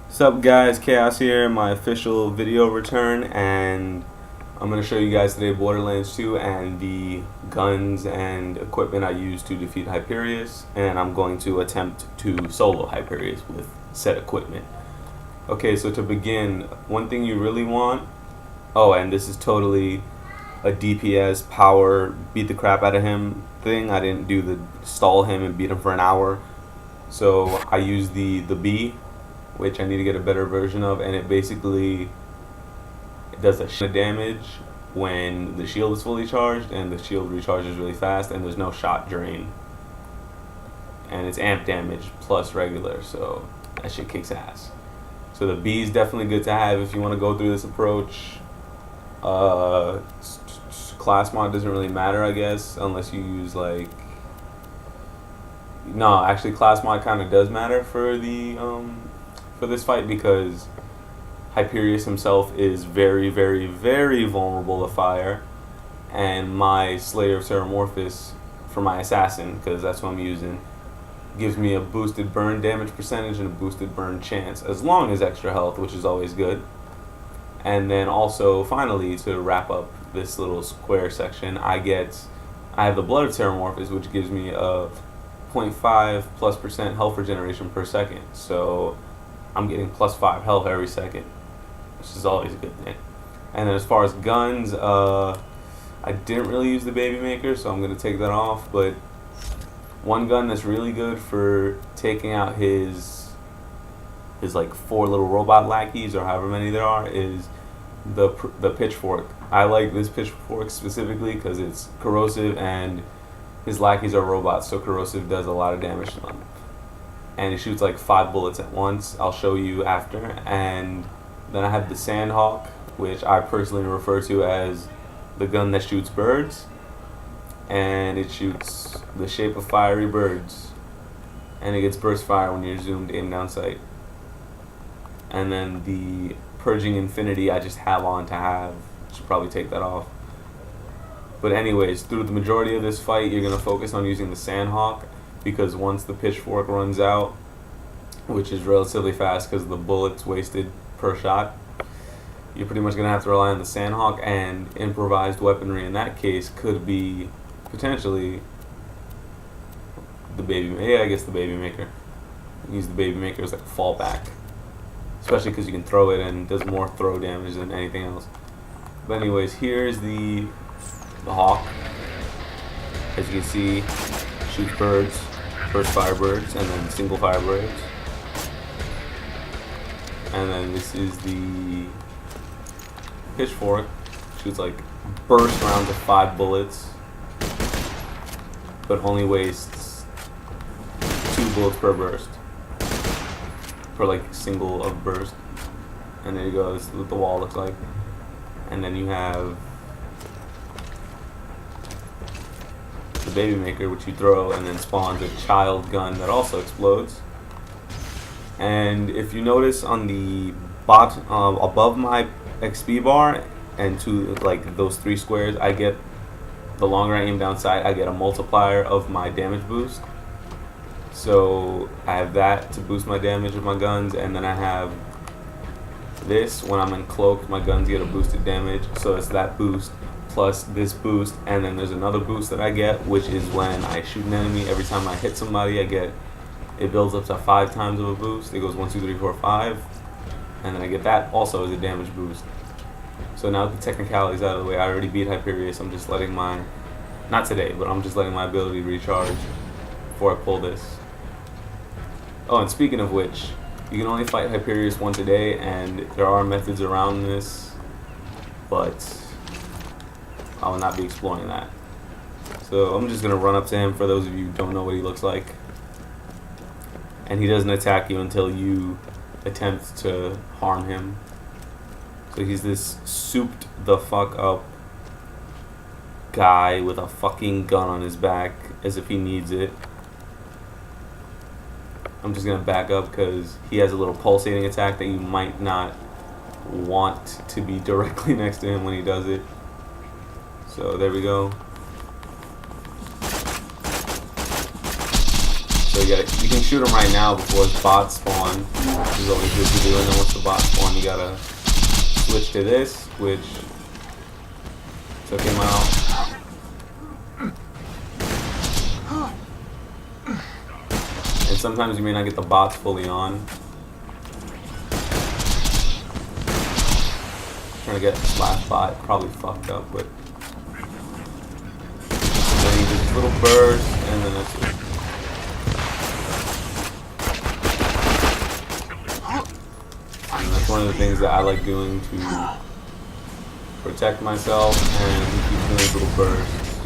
What's up guys, Chaos here, my official video return, and I'm going to show you guys today Borderlands 2 and the guns and equipment I used to defeat Hyperius, and I'm going to attempt to solo Hyperius with said equipment. Okay, so to begin, one thing you really want, and this is totally a DPS power beat the crap out of him thing. I didn't do the stall him and beat him for an hour, so I used the B, which I need to get a better version of, and it basically does a shit of damage when the shield is fully charged, and the shield recharges really fast, and there's no shot drain, and it's amp damage plus regular, so that shit kicks ass. So the B is definitely good to have if you want to go through this approach. Class mod doesn't really matter, I guess, unless you use like... No, actually class mod kind of does matter for the for this fight, because Hyperius himself is very, very, very vulnerable to fire, and my Slayer of Terramorphous for my assassin, because that's what I'm using, gives me a boosted burn damage percentage and a boosted burn chance, as long as extra health, which is always good. And then also, finally, to wrap up this little square section, I have the Blood of Terramorphous, which gives me a 0.5+% health regeneration per second, so I'm getting +5 health every second, which is always a good thing. And then as far as guns, I didn't really use the Baby Maker, so I'm going to take that off. But one gun that's really good for taking out his like 4 little robot lackeys, or however many there are, is the pitchfork. I like this pitchfork specifically because it's corrosive, and his lackeys are robots, so corrosive does a lot of damage to them. And it shoots like 5 bullets at once. I'll show you after. And then I have the Sandhawk, which I personally refer to as the gun that shoots birds, and it shoots the shape of fiery birds, and it gets burst fire when you're zoomed in down sight. And then the Purging Infinity I just have on to have. Should probably take that off. But anyways, through the majority of this fight, you're going to focus on using the Sandhawk, because once the pitchfork runs out, which is relatively fast because the bullets wasted per shot, you're pretty much going to have to rely on the Sandhawk, and improvised weaponry in that case could be potentially the Baby Maker. Yeah, I guess the Baby Maker. Use the Baby Maker as like a fallback, especially because you can throw it and it does more throw damage than anything else. But anyways, here's the Hawk. As you can see, shoots birds, first firebirds, and then single firebirds. And then this is the pitchfork, shoots like burst rounds of 5 bullets, but only wastes 2 bullets per burst, per like single of burst. And there you go, this is what the wall looks like. And then you have the Baby Maker, which you throw and then spawns a child gun that also explodes. And if you notice on the bottom, above my XP bar, and to like those 3 squares, I get, the longer I aim down sight, I get a multiplier of my damage boost. So I have that to boost my damage of my guns, and then I have this when I'm in cloak, my guns get a boosted damage, so it's that boost plus this boost, and then there's another boost that I get, which is when I shoot an enemy. Every time I hit somebody, it builds up to 5 times of a boost. It goes 1, 2, 3, 4, 5, and then I get that also as a damage boost. So now the technicalities out of the way, I already beat Hyperius. I'm just letting my, not today, but I'm just letting my ability recharge before I pull this. Oh, and speaking of which, you can only fight Hyperius once a day, and there are methods around this, but I will not be exploring that. So I'm just going to run up to him, for those of you who don't know what he looks like. And he doesn't attack you until you attempt to harm him. So he's this souped the fuck up guy with a fucking gun on his back, as if he needs it. I'm just going to back up because he has a little pulsating attack that you might not want to be directly next to him when he does it. So there we go. So you can shoot him right now before his bots spawn. This is always good to do. And then once the bots spawn, you gotta switch to this, which took him out. And sometimes you may not get the bots fully on. Trying to get slash bot, probably fucked up, but then he does this little burst, and then that's it. And that's one of the things that I like doing to protect myself, and he keeps doing these little bursts.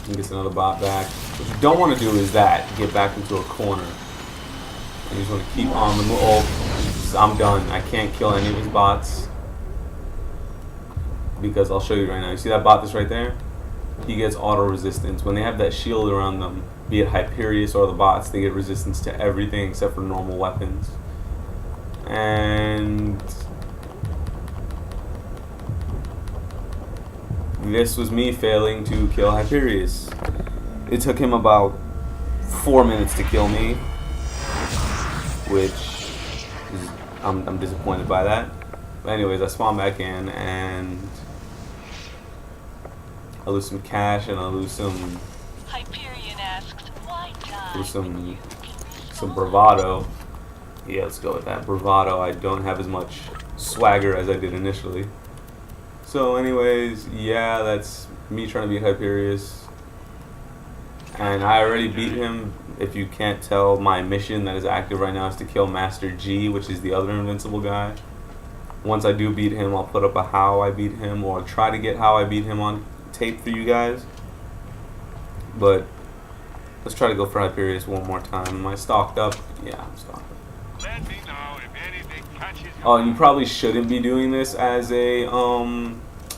He gets another bot back. What you don't want to do is get back into a corner. And you just want to keep on the move. Oh, I'm done. I can't kill any of his bots. Because I'll show you right now. You see that bot that's right there? He gets auto resistance. When they have that shield around them, be it Hyperius or the bots, they get resistance to everything except for normal weapons. And this was me failing to kill Hyperius. It took him about 4 minutes to kill me, which is, I'm disappointed by that. But anyways, I spawn back in and I lose some cash and I lose some Hyperion asks, why die? some bravado. Yeah, let's go with that. Bravado. I don't have as much swagger as I did initially. So anyways, yeah, that's me trying to beat Hyperius. And I already beat him. If you can't tell, my mission that is active right now is to kill Master G, which is the other invincible guy. Once I do beat him, I'll put up a how I beat him, or try to get how I beat him on tape for you guys. But let's try to go for Hyperius one more time. Am I stocked up? Yeah, I'm stocked up. Let me know if anything catches your Oh, and you probably shouldn't be doing this as a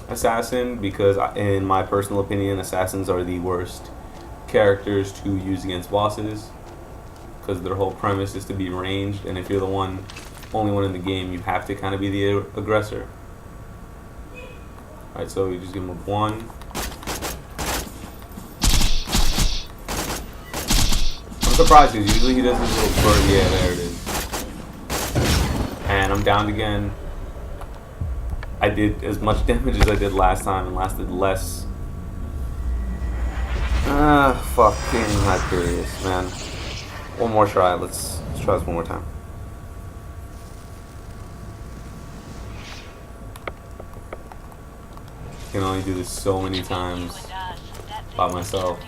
assassin, because in my personal opinion, assassins are the worst characters to use against bosses, because their whole premise is to be ranged, and if you're the only one in the game, you have to kind of be the aggressor. Alright, so you just give him a 1. I'm surprised because usually he does this little bird. Yeah, there it is. And I'm downed again. I did as much damage as I did last time and lasted less. Fucking Hyperius, man. One more try. Let's try this one more time. I can only do this so many times by myself.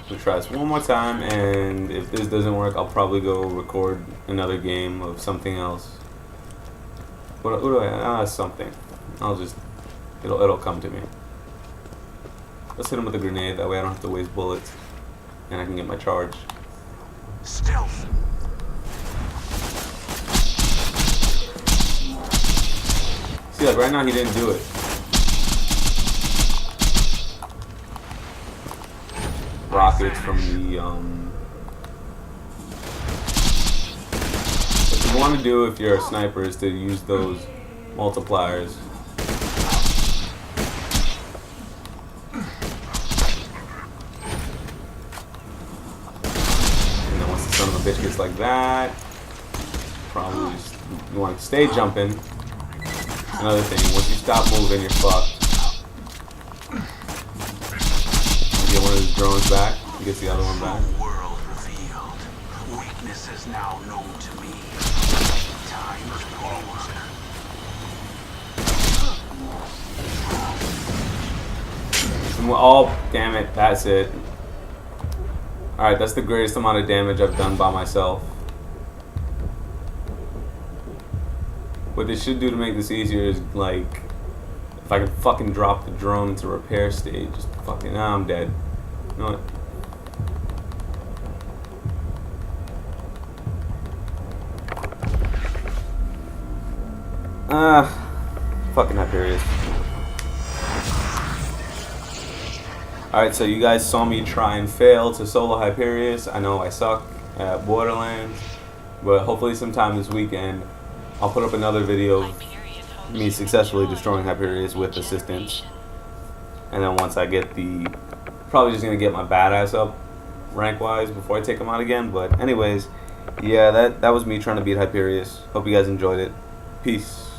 We'll try this one more time, and if this doesn't work, I'll probably go record another game of something else. What do I? Something. It'll come to me. Let's hit him with a grenade. That way I don't have to waste bullets, and I can get my charge. stealth. See, like right now he didn't do it. Rockets from the what you want to do if you're a sniper is to use those multipliers. And then once the son of a bitch gets like that, probably just, you want to stay jumping. Another thing, once you stop moving, you're fucked. Get one of his drones back. He gets the other one back. World revealed. Weakness is now known to me. Time is closed. Oh, damn it. That's it. Alright, that's the greatest amount of damage I've done by myself. What they should do to make this easier is, like, if I can fucking drop the drone into repair state, just fucking, nah, I'm dead. You know what? Fucking Hyperius. Alright, so you guys saw me try and fail to solo Hyperius. I know I suck at Borderlands, but hopefully sometime this weekend I'll put up another video of me successfully destroying Hyperius with assistance. And then once I get the probably just gonna get my badass up rank wise before I take him out again. But anyways, yeah, that was me trying to beat Hyperius. Hope you guys enjoyed it. Peace.